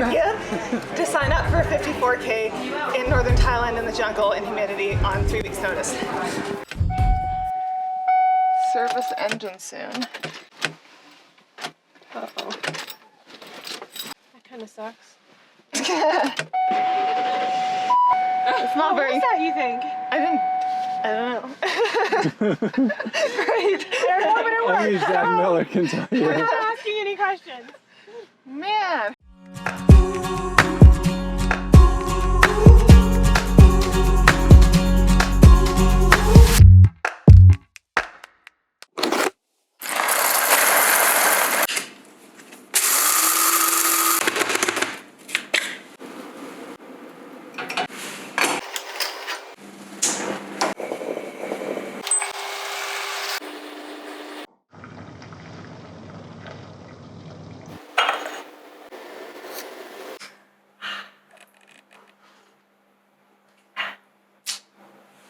idea to sign up for a 54K in northern Thailand in the jungle in humidity on 3 weeks notice. Service engine soon. Uh-oh. That kind of sucks. It's not very... What was that, you think? I don't know. Great. I don't know, but it worked. Only Zach Miller can tell you. I'm not asking any questions. Man.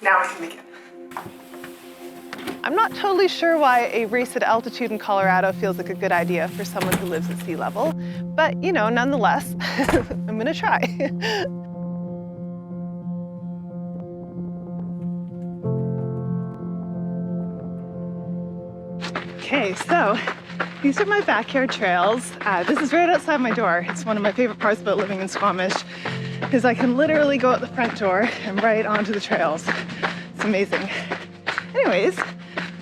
Now we can begin. I'm not totally sure why a race at altitude in Colorado feels like a good idea for someone who lives at sea level, but you know, nonetheless, I'm gonna try. Okay, so these are my backyard trails. This is right outside my door. It's one of my favorite parts about living in Squamish, is I can literally go out the front door and right onto the trails. It's amazing. Anyways,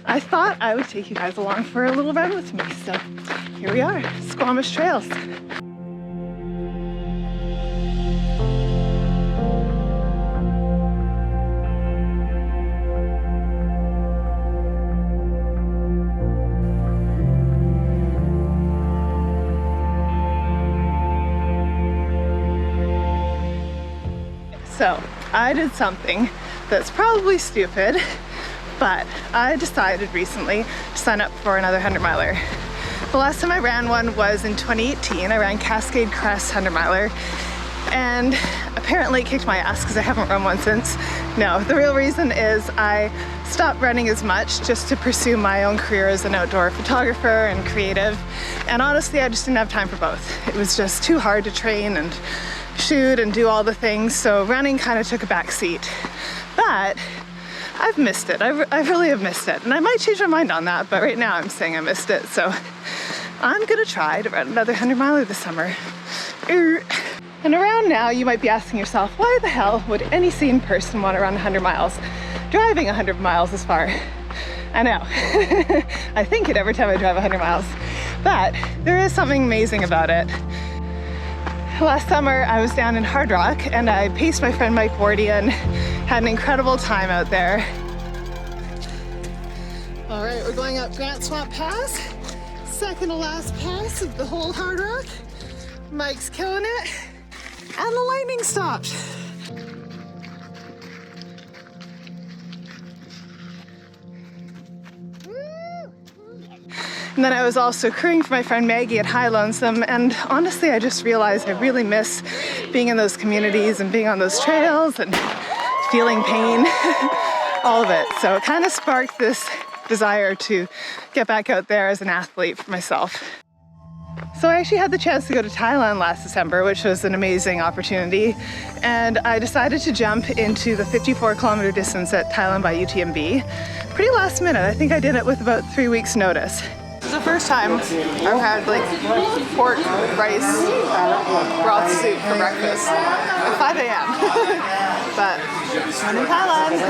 I thought I would take you guys along for a little run with me. So here we are, Squamish Trails. So I did something that's probably stupid, but I decided recently to sign up for another 100 miler. The last time I ran one was in 2018. I ran Cascade Crest 100 miler, and apparently it kicked my ass because I haven't run one since. No, the real reason is I stopped running as much just to pursue my own career as an outdoor photographer and creative. And honestly, I just didn't have time for both. It was just too hard to train and shoot and do all the things, so running kind of took a back seat. But I've missed it. I really have missed it. And I might change my mind on that, but right now I'm saying I missed it. So I'm gonna try to run another 100 miler this summer. And around now, you might be asking yourself, why the hell would any sane person want to run 100 miles? Driving 100 miles is far. I know. I think it every time I drive 100 miles. But there is something amazing about it. Last summer, I was down in Hard Rock and I paced my friend Mike Wardy and had an incredible time out there. All right, we're going up Grant Swamp Pass. Second to last pass of the whole Hard Rock. Mike's killing it. And the lightning stopped. And then I was also crewing for my friend Maggie at High Lonesome, and honestly I just realized I really miss being in those communities and being on those trails and feeling pain, all of it. So it kind of sparked this desire to get back out there as an athlete for myself. So I actually had the chance to go to Thailand last December, which was an amazing opportunity, and I decided to jump into the 54-kilometer distance at Thailand by UTMB. Pretty last minute. I think I did it with about 3 weeks notice. This is the first time I've had like pork, rice, broth soup for breakfast at 5 a.m. But I'm in Thailand.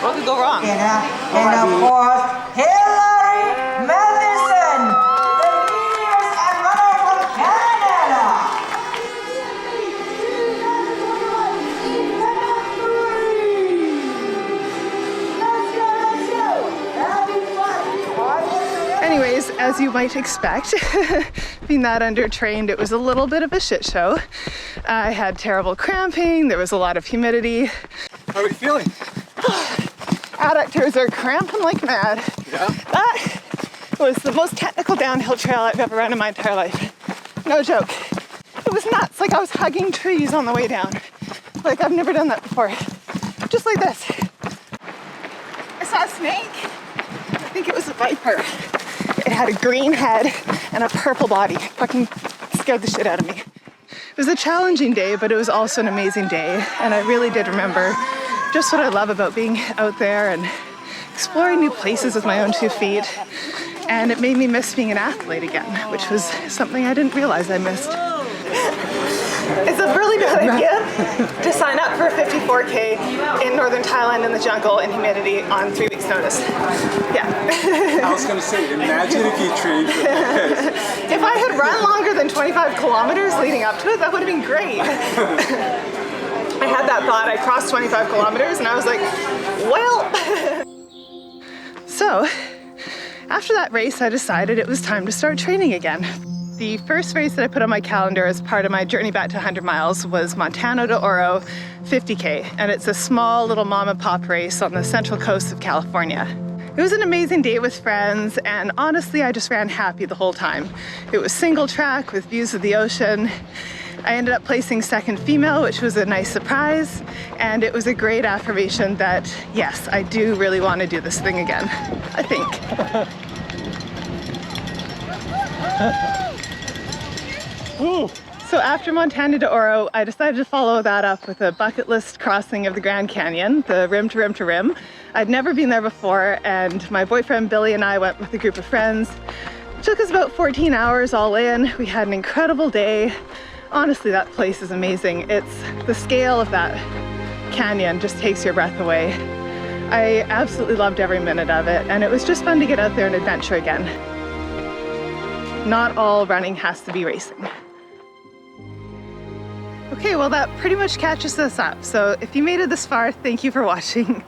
What could go wrong? And of course, Hillary Madison, the leaders and runner from Canada. Anyways, as you might expect, being that undertrained, it was a little bit of a shit show. I had terrible cramping, there was a lot of humidity. How are you feeling? Adductors are cramping like mad. Yeah? That was the most technical downhill trail I've ever run in my entire life. No joke. It was nuts, like I was hugging trees on the way down. Like I've never done that before. Just like this. I saw a snake. I think it was a viper. It had a green head and a purple body. Fucking scared the shit out of me. It was a challenging day, but it was also an amazing day. And I really did remember just what I love about being out there and exploring new places with my own 2 feet. And it made me miss being an athlete again, which was something I didn't realize I missed. It's a really bad idea to sign up for a 54K in northern Thailand in the jungle in humidity on 3 weeks notice. Yeah. I was gonna say, imagine if you trained for this. If I had run longer than 25 kilometers leading up to it, that would have been great. I had that thought, I crossed 25 kilometers and I was like, well. So, after that race, I decided it was time to start training again. The first race that I put on my calendar as part of my journey back to 100 miles was Montana to Oro 50K, and it's a small little mom and pop race on the central coast of California. It was an amazing day with friends, and honestly, I just ran happy the whole time. It was single track with views of the ocean. I ended up placing second female, which was a nice surprise, and it was a great affirmation that, yes, I do really want to do this thing again, I think. So after Montana to Oro, I decided to follow that up with a bucket list crossing of the Grand Canyon, the rim to rim to rim. I'd never been there before, and my boyfriend Billy and I went with a group of friends. It took us about 14 hours all in. We had an incredible day. Honestly, that place is amazing. It's the scale of that canyon just takes your breath away. I absolutely loved every minute of it, and it was just fun to get out there and adventure again. Not all running has to be racing. Okay, well that pretty much catches us up. So if you made it this far, thank you for watching.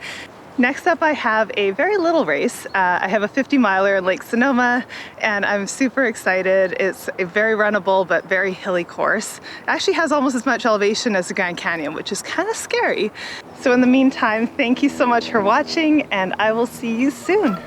Next up, I have a very little race. I have a 50 miler in Lake Sonoma, and I'm super excited. It's a very runnable but very hilly course. It actually has almost as much elevation as the Grand Canyon, which is kind of scary. So in the meantime, thank you so much for watching, and I will see you soon.